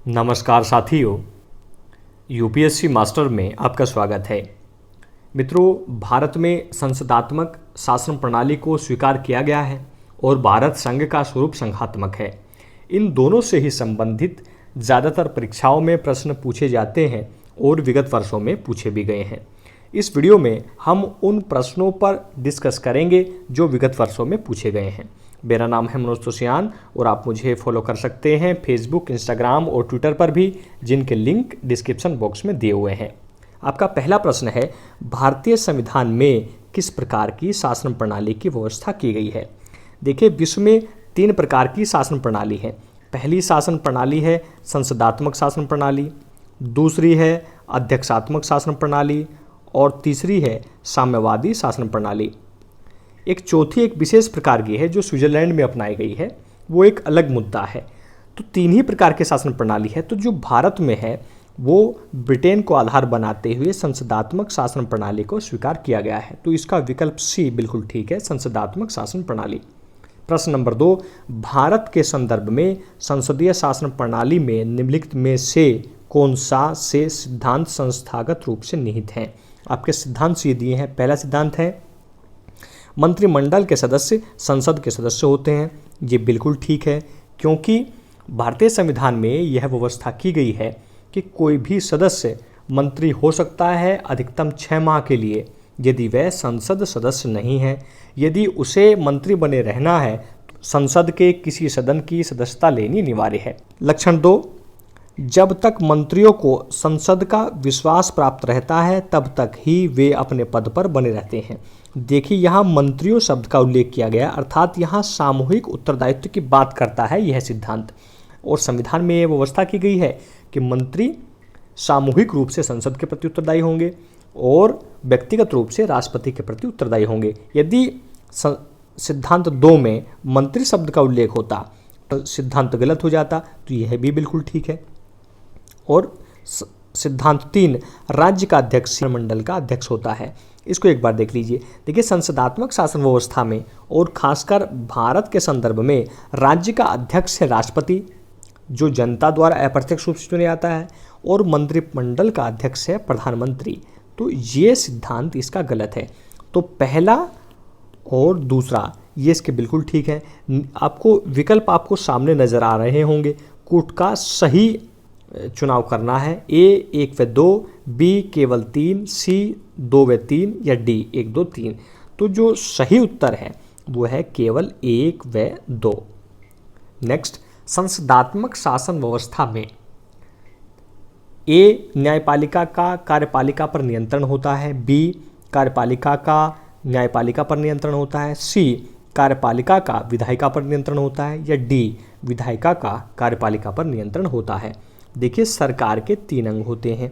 नमस्कार साथियों, UPSC master में आपका स्वागत है। मित्रों, भारत में संसदात्मक शासन प्रणाली को स्वीकार किया गया है और भारत संघ का स्वरूप संघात्मक है। इन दोनों से ही संबंधित ज़्यादातर परीक्षाओं में प्रश्न पूछे जाते हैं और विगत वर्षों में पूछे भी गए हैं। इस वीडियो में हम उन प्रश्नों पर डिस्कस करेंगे जो विगत वर्षों में पूछे गए हैं। मेरा नाम है मनोज तोसियान और आप मुझे फॉलो कर सकते हैं फेसबुक, इंस्टाग्राम और ट्विटर पर भी, जिनके लिंक डिस्क्रिप्शन बॉक्स में दिए हुए हैं। आपका पहला प्रश्न है, भारतीय संविधान में किस प्रकार की शासन प्रणाली की व्यवस्था की गई है? देखिए, विश्व में 3 प्रकार की शासन प्रणाली है। पहली शासन प्रणाली है संसदात्मक शासन प्रणाली, दूसरी है अध्यक्षात्मक शासन प्रणाली और तीसरी है साम्यवादी शासन प्रणाली। एक चौथी एक विशेष प्रकार की है जो स्विट्जरलैंड में अपनाई गई है, वो एक अलग मुद्दा है। तो 3 ही प्रकार के शासन प्रणाली है। तो जो भारत में है वो ब्रिटेन को आधार बनाते हुए संसदात्मक शासन प्रणाली को स्वीकार किया गया है। तो इसका विकल्प सी बिल्कुल ठीक है, संसदात्मक शासन प्रणाली। प्रश्न नंबर 2, भारत के संदर्भ में संसदीय शासन प्रणाली में निम्नलिखित में से कौन सा से सिद्धांत संस्थागत रूप से निहित हैं? आपके सिद्धांत ये दिए हैं। पहला सिद्धांत है मंत्रिमंडल के सदस्य संसद के सदस्य होते हैं। ये बिल्कुल ठीक है, क्योंकि भारतीय संविधान में यह व्यवस्था की गई है कि कोई भी सदस्य मंत्री हो सकता है अधिकतम 6 माह के लिए, यदि वह संसद सदस्य नहीं है। यदि उसे मंत्री बने रहना है तो संसद के किसी सदन की सदस्यता लेनी अनिवार्य है। लक्षण 2, जब तक मंत्रियों को संसद का विश्वास प्राप्त रहता है तब तक ही वे अपने पद पर बने रहते हैं। देखिए, यहाँ मंत्रियों शब्द का उल्लेख किया गया, अर्थात यहाँ सामूहिक उत्तरदायित्व की बात करता है यह सिद्धांत। और संविधान में यह व्यवस्था की गई है कि मंत्री सामूहिक रूप से संसद के प्रति उत्तरदायी होंगे और व्यक्तिगत रूप से राष्ट्रपति के प्रति उत्तरदायी होंगे। यदि सिद्धांत 2 में मंत्री शब्द का उल्लेख होता तो सिद्धांत गलत हो जाता, तो यह भी बिल्कुल ठीक है। और सिद्धांत 3, राज्य का अध्यक्ष मंडल का अध्यक्ष होता है। इसको एक बार देख लीजिए। देखिए, संसदात्मक शासन व्यवस्था में और खासकर भारत के संदर्भ में राज्य का अध्यक्ष है राष्ट्रपति, जो जनता द्वारा अप्रत्यक्ष रूप से चुने जाता है, और मंत्रिमंडल का अध्यक्ष है प्रधानमंत्री। तो ये सिद्धांत इसका गलत है। तो पहला और दूसरा ये इसके बिल्कुल ठीक है। आपको विकल्प आपको सामने नजर आ रहे होंगे। कूट का सही चुनाव करना है। ए 1 व 2, बी केवल 3, सी 2 व 3 या डी 1 2 3। तो जो सही उत्तर है वो है केवल 1 व 2। नेक्स्ट, संसदात्मक शासन व्यवस्था में ए न्यायपालिका का कार्यपालिका पर नियंत्रण होता है, बी कार्यपालिका का न्यायपालिका पर नियंत्रण होता है, सी कार्यपालिका का विधायिका पर नियंत्रण होता है या डी विधायिका का कार्यपालिका पर नियंत्रण होता है। देखिए, सरकार के 3 अंग होते हैं।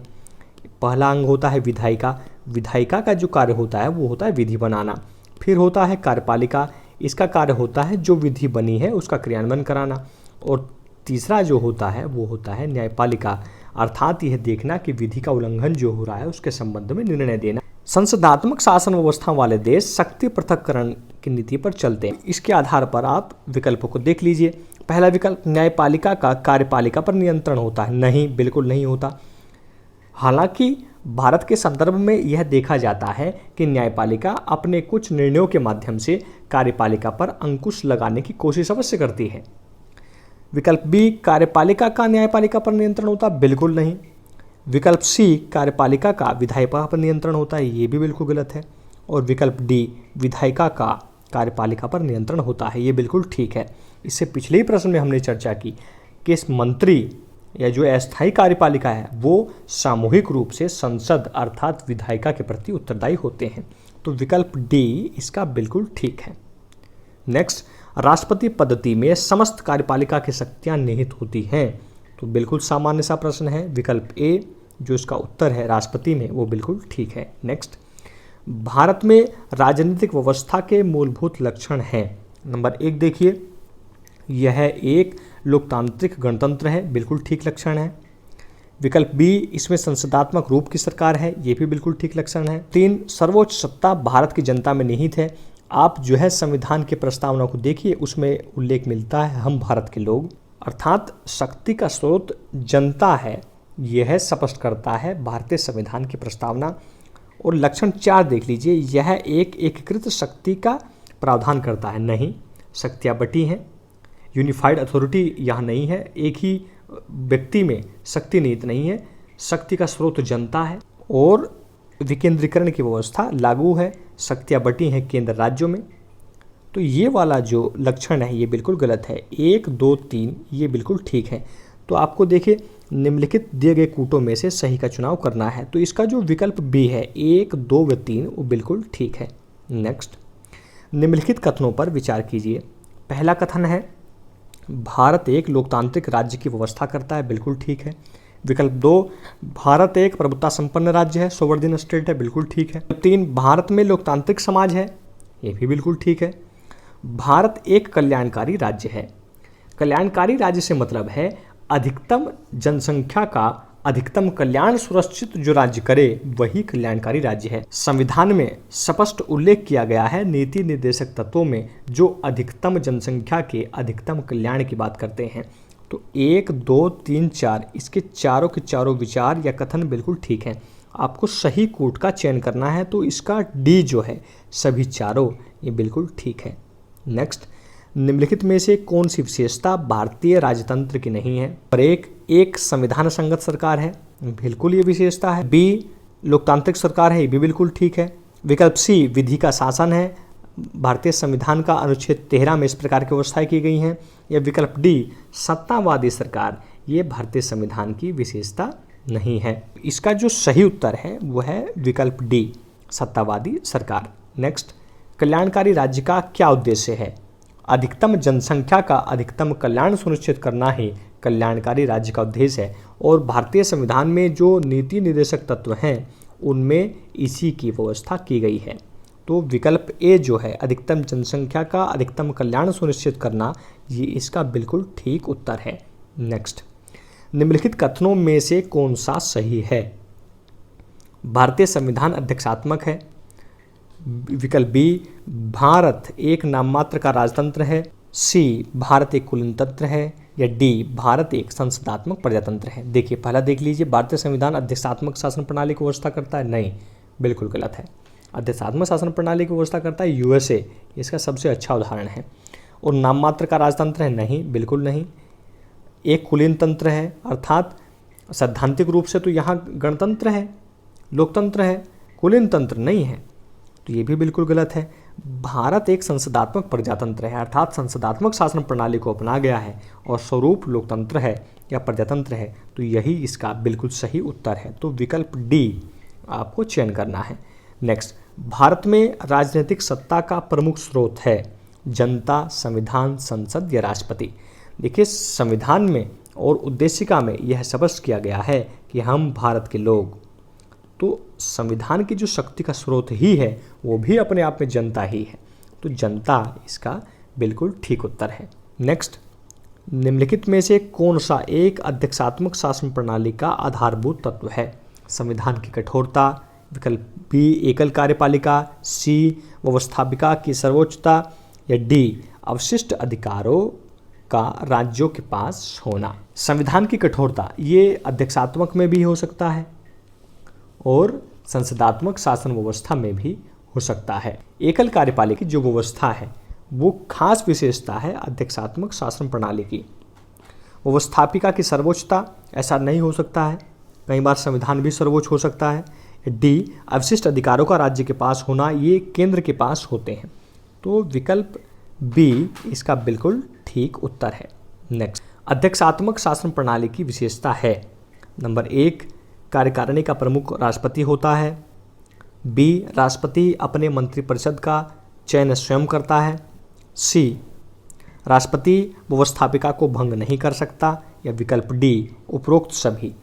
पहला अंग होता है विधायिका। विधायिका का जो कार्य होता है वो होता है विधि बनाना। फिर होता है कार्यपालिका, इसका कार्य होता है जो विधि बनी है उसका क्रियान्वयन कराना। और तीसरा जो होता है वो होता है न्यायपालिका, अर्थात यह देखना कि विधि का उल्लंघन जो हो रहा है उसके संबंध में निर्णय देना। संसदात्मक शासन व्यवस्था वाले देश शक्ति पृथक्करण की नीति पर चलते हैं। इसके आधार पर आप विकल्पों को देख लीजिए। पहला विकल्प, न्यायपालिका का कार्यपालिका पर नियंत्रण होता है। नहीं, बिल्कुल नहीं होता। हालांकि भारत के संदर्भ में यह देखा जाता है कि न्यायपालिका अपने कुछ निर्णयों के माध्यम से कार्यपालिका पर अंकुश लगाने की कोशिश अवश्य करती है। विकल्प बी, कार्यपालिका का न्यायपालिका पर नियंत्रण होता, बिल्कुल नहीं। विकल्प सी, कार्यपालिका का विधायिका पर नियंत्रण होता है, ये भी बिल्कुल गलत है। और विकल्प डी, विधायिका का कार्यपालिका पर नियंत्रण होता है, ये बिल्कुल ठीक है। इससे पिछले ही प्रश्न में हमने चर्चा की कि इस मंत्री या जो अस्थायी कार्यपालिका है वो सामूहिक रूप से संसद अर्थात विधायिका के प्रति उत्तरदायी होते हैं। तो विकल्प डी इसका बिल्कुल ठीक है। नेक्स्ट, राष्ट्रपति पद्धति में समस्त कार्यपालिका की शक्तियां निहित होती हैं। तो बिल्कुल सामान्य सा प्रश्न है। विकल्प ए जो इसका उत्तर है राष्ट्रपति में, वो बिल्कुल ठीक है। नेक्स्ट, भारत में राजनीतिक व्यवस्था के मूलभूत लक्षण हैं। नंबर 1 देखिए, यह एक लोकतांत्रिक गणतंत्र है, बिल्कुल ठीक लक्षण है। विकल्प बी, इसमें संसदात्मक रूप की सरकार है, ये भी बिल्कुल ठीक लक्षण है। 3, सर्वोच्च सत्ता भारत की जनता में निहित है। आप जो है संविधान के प्रस्तावना को देखिए, उसमें उल्लेख मिलता है हम भारत के लोग। अर्थात शक्ति का स्रोत जनता है, यह स्पष्ट करता है भारतीय संविधान की प्रस्तावना। और लक्षण 4 देख लीजिए, यह एक एकीकृत शक्ति का प्रावधान करता है। नहीं, शक्तियाँ बटी हैं, यूनिफाइड अथॉरिटी यहाँ नहीं है, एक ही व्यक्ति में शक्ति नीति नहीं है, शक्ति का स्रोत जनता है और विकेंद्रीकरण की व्यवस्था लागू है, शक्तियाँ बटी हैं केंद्र राज्यों में। तो ये वाला जो लक्षण है ये बिल्कुल गलत है। 1, 2, 3 ये बिल्कुल ठीक है। तो आपको देखिए निम्नलिखित दिए गए कूटों में से सही का चुनाव करना है। तो इसका जो विकल्प बी है 1, 2 व 3 वो बिल्कुल ठीक है। नेक्स्ट, निम्नलिखित कथनों पर विचार कीजिए। पहला कथन है भारत एक लोकतांत्रिक राज्य की व्यवस्था करता है, बिल्कुल ठीक है। विकल्प 2, भारत एक प्रभुत्व संपन्न राज्य है, सोवरदिन स्टेट है, बिल्कुल ठीक है। 3, भारत में लोकतांत्रिक समाज है, ये भी बिल्कुल ठीक है। भारत एक कल्याणकारी राज्य है। कल्याणकारी राज्य से मतलब है अधिकतम जनसंख्या का अधिकतम कल्याण सुनिश्चित जो राज्य करे वही कल्याणकारी राज्य है। संविधान में स्पष्ट उल्लेख किया गया है नीति निर्देशक तत्वों में जो अधिकतम जनसंख्या के अधिकतम कल्याण की बात करते हैं। तो 1, 2, 3, 4 इसके चारों के चारों विचार या कथन बिल्कुल ठीक हैं। आपको सही कूट का चयन करना है तो इसका डी जो है सभी चारों ये बिल्कुल ठीक है। नेक्स्ट, निम्नलिखित में से कौन सी विशेषता भारतीय राजतंत्र की नहीं है? और एक संविधान संगत सरकार है, बिल्कुल ये विशेषता है। बी, लोकतांत्रिक सरकार है, ये भी बिल्कुल ठीक है। विकल्प सी, विधि का शासन है, भारतीय संविधान का अनुच्छेद 13 में इस प्रकार की व्यवस्थाएं की गई हैं। या विकल्प डी, सत्तावादी सरकार, ये भारतीय संविधान की विशेषता नहीं है। इसका जो सही उत्तर है वह है विकल्प डी, सत्तावादी सरकार। नेक्स्ट, कल्याणकारी राज्य का क्या उद्देश्य है? अधिकतम जनसंख्या का अधिकतम कल्याण सुनिश्चित करना ही कल्याणकारी राज्य का उद्देश्य है और भारतीय संविधान में जो नीति निर्देशक तत्व हैं उनमें इसी की व्यवस्था की गई है। तो विकल्प ए जो है अधिकतम जनसंख्या का अधिकतम कल्याण सुनिश्चित करना, ये इसका बिल्कुल ठीक उत्तर है। नेक्स्ट, निम्नलिखित कथनों में से कौन सा सही है? भारतीय संविधान अध्यक्षात्मक है। विकल्प बी, भारत एक नाममात्र का राजतंत्र है। सी, भारत एक कुलीन तंत्र है। या डी, भारत एक संसदात्मक प्रजातंत्र है। देखिए पहला देख लीजिए, भारतीय संविधान अध्यक्षात्मक शासन प्रणाली की व्यवस्था करता है, नहीं, बिल्कुल गलत है। अध्यक्षात्मक शासन प्रणाली की व्यवस्था करता है यूएसए, इसका सबसे अच्छा उदाहरण है। और नाममात्र का राजतंत्र है, नहीं, बिल्कुल नहीं। एक कुलीन तंत्र है, अर्थात सैद्धांतिक रूप से तो यहाँ गणतंत्र है, लोकतंत्र है, कुलीन तंत्र नहीं है, तो ये भी बिल्कुल गलत है। भारत एक संसदात्मक प्रजातंत्र है, अर्थात संसदात्मक शासन प्रणाली को अपना गया है और स्वरूप लोकतंत्र है या प्रजातंत्र है, तो यही इसका बिल्कुल सही उत्तर है। तो विकल्प डी आपको चयन करना है। नेक्स्ट, भारत में राजनीतिक सत्ता का प्रमुख स्रोत है जनता, संविधान, संसद या राष्ट्रपति। देखिए संविधान में और उद्देशिका में यह स्पष्ट किया गया है कि हम भारत के लोग, तो संविधान की जो शक्ति का स्रोत ही है वो भी अपने आप में जनता ही है, तो जनता इसका बिल्कुल ठीक उत्तर है। नेक्स्ट, निम्नलिखित में से कौन सा एक अध्यक्षात्मक शासन प्रणाली का आधारभूत तत्व है? संविधान की कठोरता, विकल्प बी एकल कार्यपालिका, सी व्यवस्थापिका की सर्वोच्चता या डी अवशिष्ट अधिकारों का राज्यों के पास होना। संविधान की कठोरता ये अध्यक्षात्मक में भी हो सकता है और संसदात्मक शासन व्यवस्था में भी हो सकता है। एकल कार्यपालिका की जो व्यवस्था है वो खास विशेषता है अध्यक्षात्मक शासन प्रणाली की। व्यवस्थापिका की सर्वोच्चता ऐसा नहीं हो सकता है, कई बार संविधान भी सर्वोच्च हो सकता है। डी अवशिष्ट अधिकारों का राज्य के पास होना, ये केंद्र के पास होते हैं, तो विकल्प बी इसका बिल्कुल ठीक उत्तर है। नेक्स्ट, अध्यक्षात्मक शासन प्रणाली की विशेषता है नंबर 1, कार्यकारिणी का प्रमुख राष्ट्रपति होता है। बी, राष्ट्रपति अपने मंत्रिपरिषद का चयन स्वयं करता है। सी, राष्ट्रपति व्यवस्थापिका को भंग नहीं कर सकता। या विकल्प डी उपरोक्त सभी।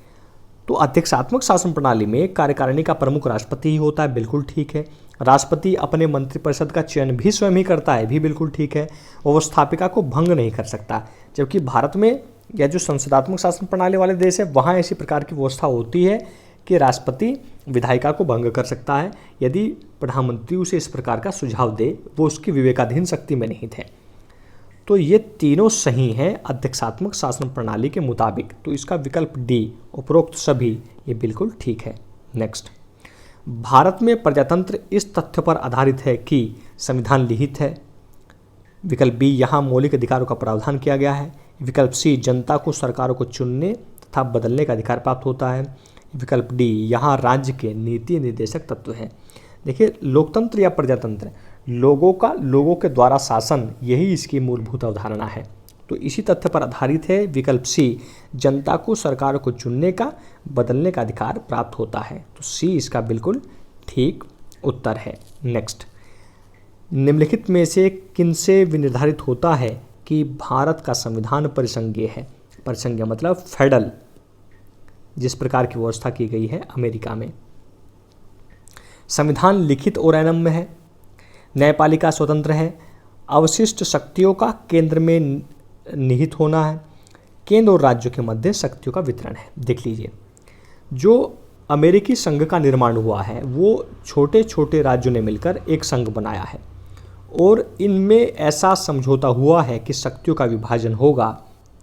तो अध्यक्षात्मक शासन प्रणाली में कार्यकारिणी का प्रमुख राष्ट्रपति ही होता है, बिल्कुल ठीक है। राष्ट्रपति अपने मंत्रिपरिषद का चयन भी स्वयं ही करता है, भी बिल्कुल ठीक है। व्यवस्थापिका को भंग नहीं कर सकता, जबकि भारत में या जो संसदात्मक शासन प्रणाली वाले देश है वहाँ ऐसी प्रकार की व्यवस्था होती है कि राष्ट्रपति विधायिका को भंग कर सकता है यदि प्रधानमंत्री उसे इस प्रकार का सुझाव दे, वो उसकी विवेकाधीन शक्ति में नहीं थे। तो ये तीनों सही हैं अध्यक्षात्मक शासन प्रणाली के मुताबिक। तो इसका विकल्प डी, उपरोक्त सभी, ये बिल्कुल ठीक है। नेक्स्ट, भारत में प्रजातंत्र इस तथ्य पर आधारित है कि संविधान लिखित है। विकल्प बी, यहाँ मौलिक अधिकारों का प्रावधान किया गया है। विकल्प सी, जनता को सरकारों को चुनने तथा बदलने का अधिकार प्राप्त होता है। विकल्प डी, यहाँ राज्य के नीति निर्देशक तत्व हैं। देखिए, लोकतंत्र या प्रजातंत्र, लोगों के द्वारा शासन, यही इसकी मूलभूत अवधारणा है। तो इसी तथ्य पर आधारित है विकल्प सी, जनता को सरकारों को चुनने का, बदलने का अधिकार प्राप्त होता है। तो सी इसका बिल्कुल ठीक उत्तर है। नेक्स्ट, निम्नलिखित में से किनसे विनिर्धारित होता है कि भारत का संविधान परिसंघीय है? परिसंघीय मतलब फेडरल, जिस प्रकार की व्यवस्था की गई है अमेरिका में। संविधान लिखित और अनम्य है, न्यायपालिका स्वतंत्र है, अवशिष्ट शक्तियों का केंद्र में निहित होना है, केंद्र और राज्यों के मध्य शक्तियों का वितरण है। देख लीजिए, जो अमेरिकी संघ का निर्माण हुआ है वो छोटे छोटे राज्यों ने मिलकर एक संघ बनाया है और इनमें ऐसा समझौता हुआ है कि शक्तियों का विभाजन होगा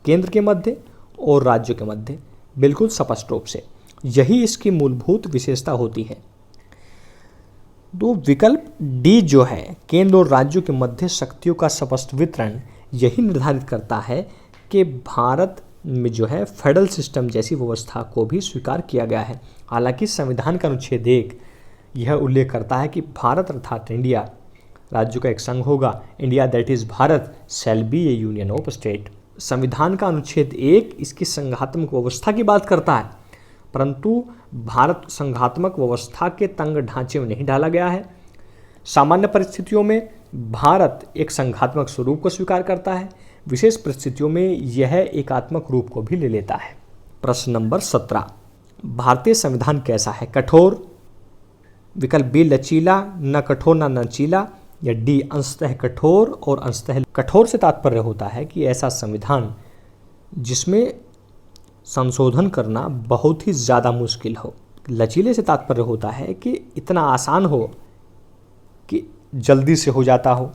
केंद्र के मध्य और राज्यों के मध्य, बिल्कुल स्पष्ट रूप से। यही इसकी मूलभूत विशेषता होती है। तो विकल्प डी जो है, केंद्र और राज्यों के मध्य शक्तियों का स्पष्ट वितरण, यही निर्धारित करता है कि भारत में जो है फेडरल सिस्टम जैसी व्यवस्था को भी स्वीकार किया गया है। हालांकि संविधान का अनुच्छेद 1 यह उल्लेख करता है कि भारत अर्थात इंडिया राज्यों का एक संघ होगा। India that is Bharat shall be A union of state. संविधान का अनुच्छेद 1 इसकी संघात्मक व्यवस्था की बात करता है, परंतु भारत संघात्मक व्यवस्था के तंग ढांचे में नहीं डाला गया है। सामान्य परिस्थितियों में भारत एक संघात्मक स्वरूप को स्वीकार करता है, विशेष परिस्थितियों में यह एकात्मक रूप को भी ले लेता है। प्रश्न नंबर 17, भारतीय संविधान कैसा है? कठोर, विकल्प बी लचीला, न कठोर न लचीला, या डी अंशतः कठोर और अंशतः। कठोर से तात्पर्य होता है कि ऐसा संविधान जिसमें संशोधन करना बहुत ही ज़्यादा मुश्किल हो। लचीले से तात्पर्य होता है कि इतना आसान हो कि जल्दी से हो जाता हो।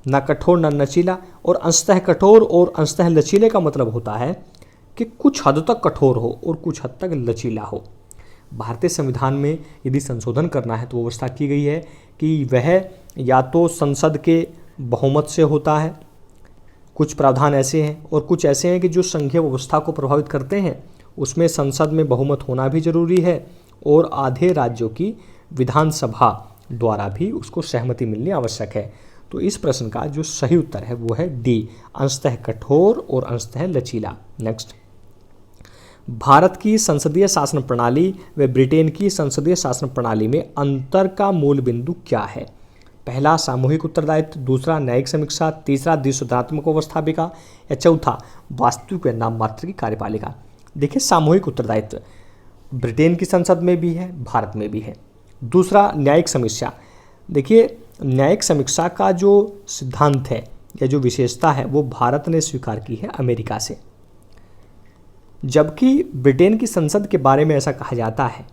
न कठोर न लचीला, और अंशतः कठोर और अंशतः लचीले का मतलब होता है कि कुछ हद तक कठोर हो और कुछ हद तक लचीला हो। भारतीय संविधान में यदि संशोधन करना है तो व्यवस्था की गई है कि वह या तो संसद के बहुमत से होता है, कुछ प्रावधान ऐसे हैं, और कुछ ऐसे हैं कि जो संघीय व्यवस्था को प्रभावित करते हैं, उसमें संसद में बहुमत होना भी जरूरी है और आधे राज्यों की विधानसभा द्वारा भी उसको सहमति मिलनी आवश्यक है। तो इस प्रश्न का जो सही उत्तर है वो है डी, अंशतः कठोर और अंशतः लचीला। नेक्स्ट, भारत की संसदीय शासन प्रणाली व ब्रिटेन की संसदीय शासन प्रणाली में अंतर का मूल बिंदु क्या है? पहला सामूहिक उत्तरदायित्व, दूसरा न्यायिक समीक्षा, तीसरा द्विसदनात्मक व्यवस्थापिका, या चौथा वास्तविक व नाम मात्र की कार्यपालिका। देखिए, सामूहिक उत्तरदायित्व ब्रिटेन की संसद में भी है, भारत में भी है। दूसरा न्यायिक समीक्षा, देखिए न्यायिक समीक्षा का जो सिद्धांत है या जो विशेषता है वो भारत ने स्वीकार की है अमेरिका से, जबकि ब्रिटेन की संसद के बारे में ऐसा कहा जाता है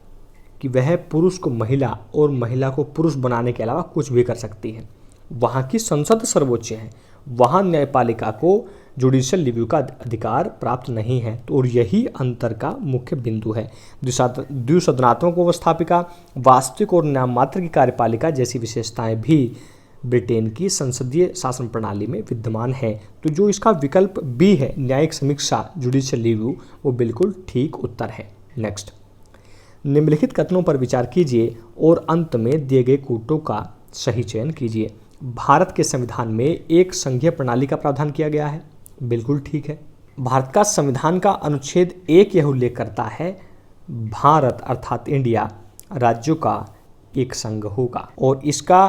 कि वह पुरुष को महिला और महिला को पुरुष बनाने के अलावा कुछ भी कर सकती है। वहाँ की संसद सर्वोच्च है, वहाँ न्यायपालिका को जुडिशियल रिव्यू का अधिकार प्राप्त नहीं है। तो और यही अंतर का मुख्य बिंदु है। द्विसदनात्मक व्यवस्थापिका, वास्तविक और नाममात्र की कार्यपालिका जैसी विशेषताएं भी ब्रिटेन की संसदीय शासन प्रणाली में विद्यमान है। तो जो इसका विकल्प बी है, न्यायिक समीक्षा, जुडिशियल रिव्यू, वो बिल्कुल ठीक उत्तर है। नेक्स्ट, निम्नलिखित कथनों पर विचार कीजिए और अंत में दिए गए कूटों का सही चयन कीजिए। भारत के संविधान में एक संघीय प्रणाली का प्रावधान किया गया है, बिल्कुल ठीक है। भारत का संविधान का अनुच्छेद 1 यह उल्लेख करता है भारत अर्थात इंडिया राज्यों का एक संघ होगा, और इसका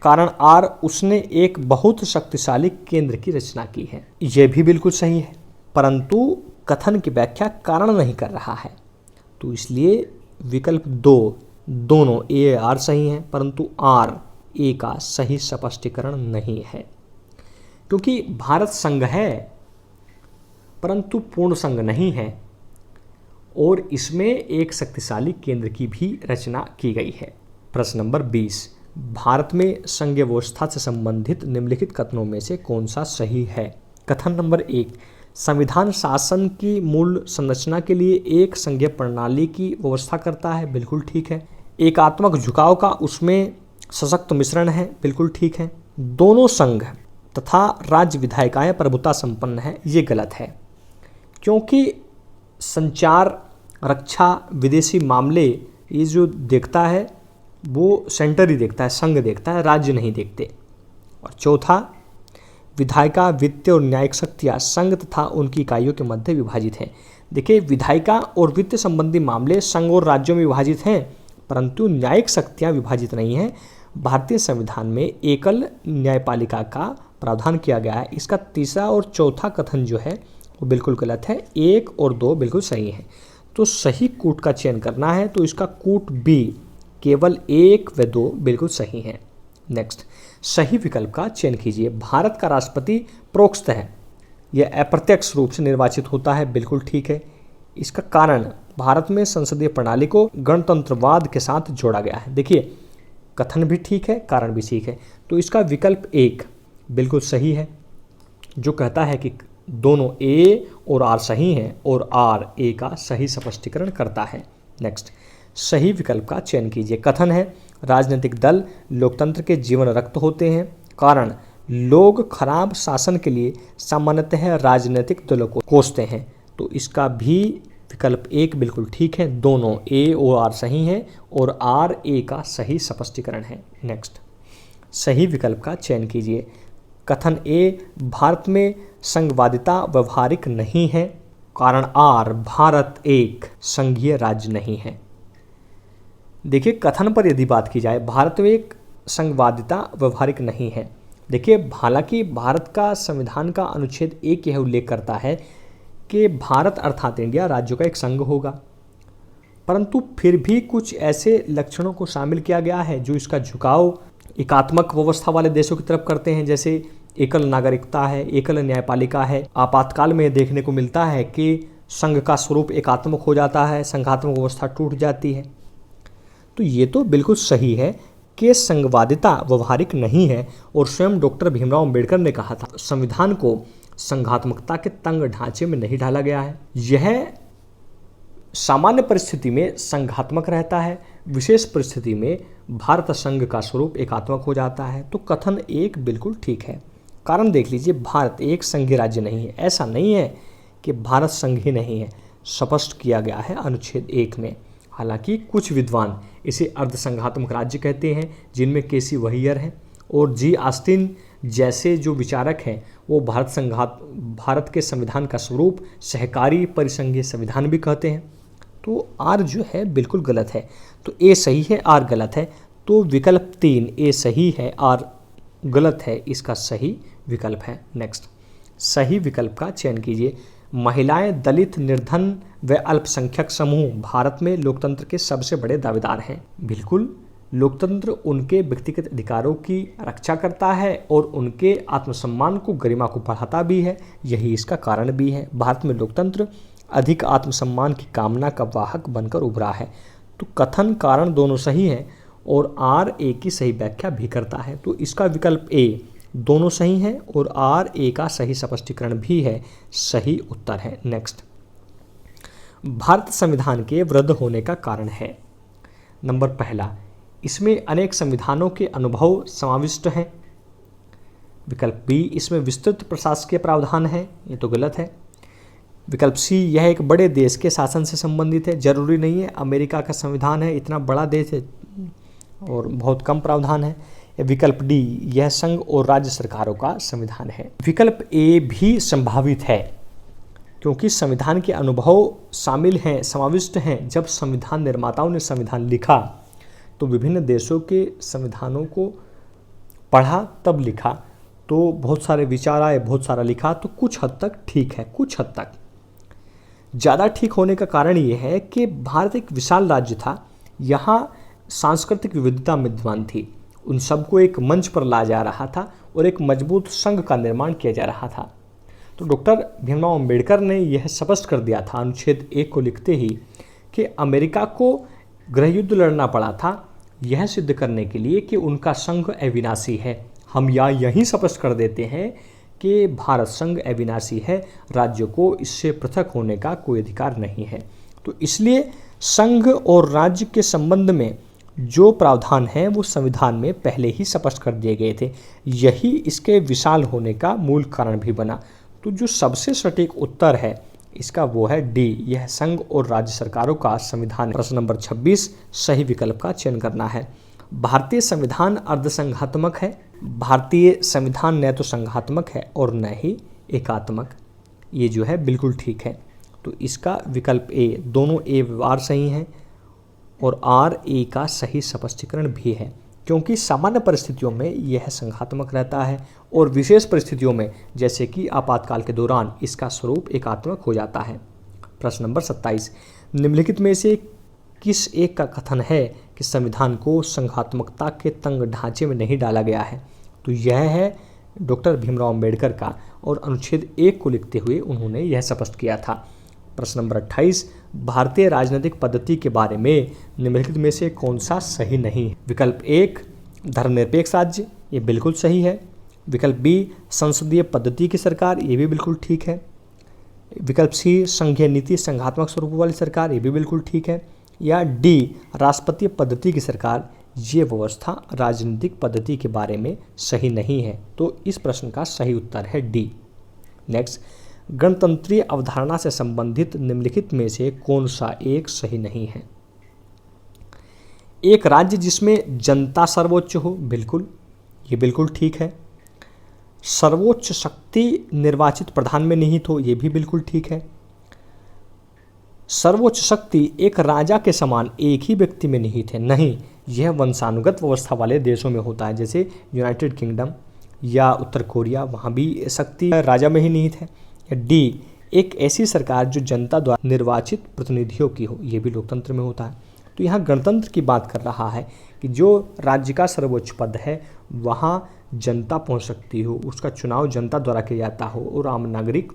कारण आर उसने एक बहुत शक्तिशाली केंद्र की रचना की है। यह भी बिल्कुल सही है, परंतु कथन की व्याख्या कारण नहीं कर रहा है। तो इसलिए विकल्प 2 दोनों ए आर सही हैं, परंतु आर ए का सही स्पष्टीकरण नहीं है, क्योंकि भारत संघ है परंतु पूर्ण संघ नहीं है और इसमें एक शक्तिशाली केंद्र की भी रचना की गई है। प्रश्न नंबर 20, भारत में संघ व्यवस्था से संबंधित निम्नलिखित कथनों में से कौन सा सही है? कथन नंबर 1, संविधान शासन की मूल संरचना के लिए एक संघीय प्रणाली की व्यवस्था करता है, बिल्कुल ठीक है। एकात्मक झुकाव का उसमें सशक्त मिश्रण है, बिल्कुल ठीक है। दोनों संघ तथा राज्य विधायिकाएं प्रभुता संपन्न है, ये गलत है, क्योंकि संचार, रक्षा, विदेशी मामले ये जो देखता है वो सेंटर ही देखता है, संघ देखता है, राज्य नहीं देखते। और चौथा, विधायिका, वित्तीय और न्यायिक शक्तियाँ संघ तथा उनकी इकाइयों के मध्य विभाजित हैं। देखिए, विधायिका और वित्त संबंधी मामले संघ और राज्यों में विभाजित हैं, परंतु न्यायिक शक्तियाँ विभाजित नहीं हैं। भारतीय संविधान में एकल न्यायपालिका का प्रावधान किया गया है। इसका तीसरा और चौथा कथन जो है वो बिल्कुल गलत है, 1 और 2 बिल्कुल सही है। तो सही कूट का चयन करना है, तो इसका कूट बी केवल 1 व 2 बिल्कुल सही है। नेक्स्ट, सही विकल्प का चयन कीजिए। भारत का राष्ट्रपति प्रोक्तः है, यह अप्रत्यक्ष रूप से निर्वाचित होता है, बिल्कुल ठीक है। इसका कारण, भारत में संसदीय प्रणाली को गणतंत्रवाद के साथ जोड़ा गया है। देखिए, कथन भी ठीक है, कारण भी ठीक है, तो इसका विकल्प 1 बिल्कुल सही है, जो कहता है कि दोनों ए और आर सही हैं और आर ए का सही स्पष्टीकरण करता है। नेक्स्ट, सही विकल्प का चयन कीजिए। कथन है, राजनीतिक दल लोकतंत्र के जीवन रक्त होते हैं, कारण लोग खराब शासन के लिए सामान्यतः राजनीतिक दलों को कोसते हैं, तो इसका भी विकल्प 1 बिल्कुल ठीक है। दोनों ए और आर सही हैं और आर ए का सही स्पष्टीकरण है। नेक्स्ट, सही विकल्प का चयन कीजिए। कथन ए, भारत में संघवादिता व्यवहारिक नहीं है, कारण आर, भारत एक संघीय राज्य नहीं है। देखिए, कथन पर यदि बात की जाए, भारत में एक संघवादिता व्यवहारिक नहीं है। देखिए, हालांकि भारत का संविधान का अनुच्छेद 1 यह उल्लेख करता है कि भारत अर्थात इंडिया राज्यों का एक संघ होगा, परंतु फिर भी कुछ ऐसे लक्षणों को शामिल किया गया है जो इसका झुकाव एकात्मक व्यवस्था वाले देशों की तरफ करते हैं, जैसे एकल नागरिकता है, एकल न्यायपालिका है। आपातकाल में देखने को मिलता है कि संघ का स्वरूप एकात्मक हो जाता है, संघात्मक व्यवस्था टूट जाती है। तो ये तो बिल्कुल सही है कि संघवादिता व्यवहारिक नहीं है, और स्वयं डॉक्टर भीमराव अंबेडकर ने कहा था, संविधान को संघात्मकता के तंग ढांचे में नहीं ढाला गया है। यह सामान्य परिस्थिति में संघात्मक रहता है, विशेष परिस्थिति में भारत संघ का स्वरूप एकात्मक हो जाता है। तो कथन 1 बिल्कुल ठीक है। कारण देख लीजिए, भारत एक संघीय राज्य नहीं है। ऐसा नहीं है कि भारत संघ ही नहीं है, स्पष्ट किया गया है अनुच्छेद 1 में। हालांकि कुछ विद्वान इसे अर्धसंघात्मक राज्य कहते हैं, जिनमें केसी वहियर हैं और जी ऑस्टिन जैसे जो विचारक हैं, वो भारत के संविधान का स्वरूप सहकारी परिसंघीय संविधान भी कहते हैं। तो आर जो है बिल्कुल गलत है, तो ए सही है, आर गलत है। तो विकल्प 3 ए सही है, आर गलत है, इसका सही विकल्प है। नेक्स्ट, सही विकल्प का चयन कीजिए। महिलाएं, दलित, निर्धन व अल्पसंख्यक समूह भारत में लोकतंत्र के सबसे बड़े दावेदार हैं। बिल्कुल, लोकतंत्र उनके व्यक्तिगत अधिकारों की रक्षा करता है और उनके आत्मसम्मान को, गरिमा को बढ़ाता भी है। यही इसका कारण भी है। भारत में लोकतंत्र अधिक आत्मसम्मान की कामना का वाहक बनकर उभरा है। तो कथन, कारण दोनों सही हैं और आर ए की सही व्याख्या भी करता है। तो इसका विकल्प ए दोनों सही हैं और आर ए का सही स्पष्टीकरण भी है, सही उत्तर है। नेक्स्ट, भारत संविधान के वृद्ध होने का कारण है। नंबर पहला, इसमें अनेक संविधानों के अनुभव समाविष्ट हैं। विकल्प बी, इसमें विस्तृत प्रशासकीय प्रावधान है, ये तो गलत है। विकल्प सी, यह एक बड़े देश के शासन से संबंधित है। जरूरी नहीं है, अमेरिका का संविधान है, इतना बड़ा देश है और बहुत कम प्रावधान है। विकल्प डी, यह संघ और राज्य सरकारों का संविधान है। विकल्प ए भी संभावित है, क्योंकि संविधान के अनुभव शामिल हैं, समाविष्ट हैं। जब संविधान निर्माताओं ने संविधान लिखा तो विभिन्न देशों के संविधानों को पढ़ा, तब लिखा, तो बहुत सारे विचार आए, बहुत सारा लिखा, तो कुछ हद तक ठीक है। कुछ हद तक ज़्यादा ठीक होने का कारण ये है कि भारत एक विशाल राज्य था, यहाँ सांस्कृतिक विविधता विद्यमान थी, उन सबको एक मंच पर लाया जा रहा था और एक मजबूत संघ का निर्माण किया जा रहा था। तो डॉक्टर भीमराव अंबेडकर ने यह स्पष्ट कर दिया था अनुच्छेद 1 को लिखते ही कि अमेरिका को गृह युद्ध लड़ना पड़ा था यह सिद्ध करने के लिए कि उनका संघ अविनाशी है। हम यहीं स्पष्ट कर देते हैं कि भारत संघ अविनाशी है, राज्यों को इससे पृथक होने का कोई अधिकार नहीं है। तो इसलिए संघ और राज्य के संबंध में जो प्रावधान हैं वो संविधान में पहले ही स्पष्ट कर दिए गए थे। यही इसके विशाल होने का मूल कारण भी बना। तो जो सबसे सटीक उत्तर है इसका वो है डी, यह संघ और राज्य सरकारों का संविधान। प्रश्न नंबर 26, सही विकल्प का चयन करना है। भारतीय संविधान अर्धसंघात्मक है। भारतीय संविधान न तो संघात्मक है और न ही एकात्मक। ये जो है बिल्कुल ठीक है। तो इसका विकल्प ए, दोनों ए आर सही हैं और आर ए का सही स्पष्टीकरण भी है, क्योंकि सामान्य परिस्थितियों में यह संघात्मक रहता है और विशेष परिस्थितियों में जैसे कि आपातकाल के दौरान इसका स्वरूप एकात्मक हो जाता है। प्रश्न नंबर 27, निम्नलिखित में से किस एक का कथन है कि संविधान को संघात्मकता के तंग ढांचे में नहीं डाला गया है? तो यह है डॉक्टर भीमराव अंबेडकर का, और अनुच्छेद 1 को लिखते हुए उन्होंने यह स्पष्ट किया था। प्रश्न नंबर 28, भारतीय राजनीतिक पद्धति के बारे में निम्नलिखित में से कौन सा सही नहीं है? विकल्प 1, धर्मनिरपेक्ष राज्य, ये बिल्कुल सही है। विकल्प बी, संसदीय पद्धति की सरकार, ये भी बिल्कुल ठीक है। विकल्प सी, संघीय नीति संघात्मक स्वरूप वाली सरकार, ये भी बिल्कुल ठीक है। या डी, राष्ट्रपति पद्धति की सरकार, ये व्यवस्था राजनीतिक पद्धति के बारे में सही नहीं है। तो इस प्रश्न का सही उत्तर है डी। नेक्स्ट, गणतंत्रीय अवधारणा से संबंधित निम्नलिखित में से कौन सा एक सही नहीं है? एक राज्य जिसमें जनता सर्वोच्च हो, बिल्कुल, ये बिल्कुल ठीक है। सर्वोच्च शक्ति निर्वाचित प्रधान में निहित हो, ये भी बिल्कुल ठीक है। सर्वोच्च शक्ति एक राजा के समान एक ही व्यक्ति में निहित है, नहीं, यह वंशानुगत व्यवस्था वाले देशों में होता है, जैसे यूनाइटेड किंगडम या उत्तर कोरिया, वहाँ भी शक्ति राजा में ही निहित है। या डी, एक ऐसी सरकार जो जनता द्वारा निर्वाचित प्रतिनिधियों की हो, ये भी लोकतंत्र में होता है। तो यहाँ गणतंत्र की बात कर रहा है कि जो राज्य का सर्वोच्च पद है वहाँ जनता पहुँच सकती हो, उसका चुनाव जनता द्वारा किया जाता हो और आम नागरिक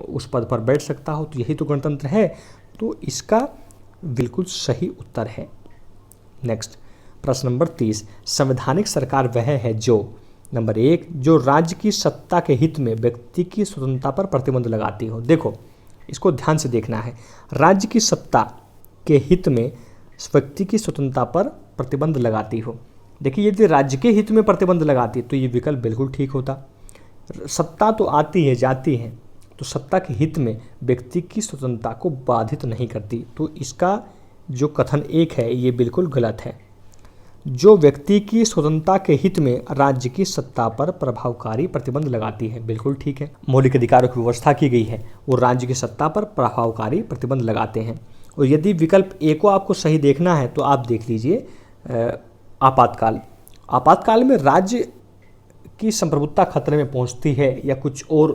उस पद पर बैठ सकता हो, तो यही तो गणतंत्र है। तो इसका बिल्कुल सही उत्तर है। नेक्स्ट, प्रश्न नंबर 30, संवैधानिक सरकार वह है जो नंबर 1, जो राज्य की सत्ता के हित में व्यक्ति की स्वतंत्रता पर प्रतिबंध लगाती हो। देखो, इसको ध्यान से देखना है। राज्य की सत्ता के हित में व्यक्ति की स्वतंत्रता पर प्रतिबंध लगाती हो। देखिए, यदि राज्य के हित में प्रतिबंध लगाती तो ये विकल्प बिल्कुल ठीक होता। सत्ता तो आती है जाती है, तो सत्ता के हित में व्यक्ति की स्वतंत्रता को बाधित नहीं करती। तो इसका जो कथन 1 है ये बिल्कुल गलत है। जो व्यक्ति की स्वतंत्रता के हित में राज्य की सत्ता पर प्रभावकारी प्रतिबंध लगाती है, बिल्कुल ठीक है। मौलिक अधिकारों की व्यवस्था की गई है वो राज्य की सत्ता पर प्रभावकारी प्रतिबंध लगाते हैं। और यदि विकल्प ए को आपको सही देखना है तो आप देख लीजिए आपातकाल। आपातकाल में राज्य की संप्रभुता खतरे में पहुंचती है या कुछ और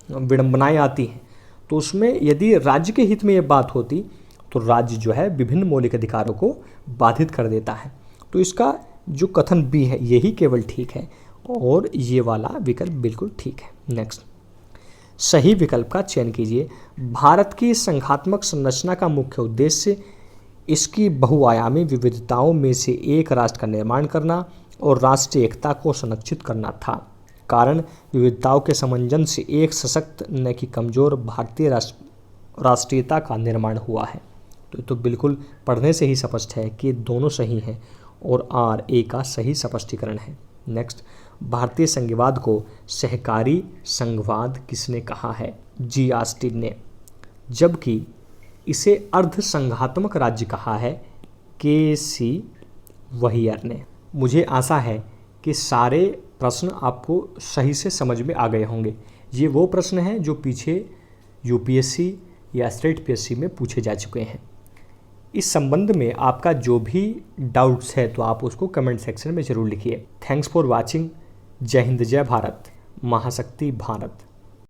विडंबनाएं आती हैं, तो उसमें यदि राज्य के हित में ये बात होती तो राज्य जो है विभिन्न मौलिक अधिकारों को बाधित कर देता है। तो इसका जो कथन बी है यही केवल ठीक है और ये वाला विकल्प बिल्कुल ठीक है। नेक्स्ट, सही विकल्प का चयन कीजिए। भारत की संघात्मक संरचना का मुख्य उद्देश्य इसकी बहुआयामी विविधताओं में से एक राष्ट्र का निर्माण करना और राष्ट्रीय एकता को संरक्षित करना था। कारण विविधताओं के समंजन से एक सशक्त न कि कमजोर भारतीय राष्ट्रीयता का निर्माण हुआ है। तो बिल्कुल पढ़ने से ही स्पष्ट है कि दोनों सही हैं और आर ए का सही स्पष्टीकरण है। नेक्स्ट, भारतीय संघवाद को सहकारी संघवाद किसने कहा है? जी ऑस्टिन ने, जबकि इसे अर्ध संघात्मक राज्य कहा है के सी वहियर ने। मुझे आशा है कि सारे प्रश्न आपको सही से समझ में आ गए होंगे। ये वो प्रश्न हैं जो पीछे यूपीएससी या स्टेट पीएससी में पूछे जा चुके हैं। इस संबंध में आपका जो भी डाउट्स है तो आप उसको कमेंट सेक्शन में ज़रूर लिखिए। Thanks for watching. जय हिंद, जय भारत, महाशक्ति भारत।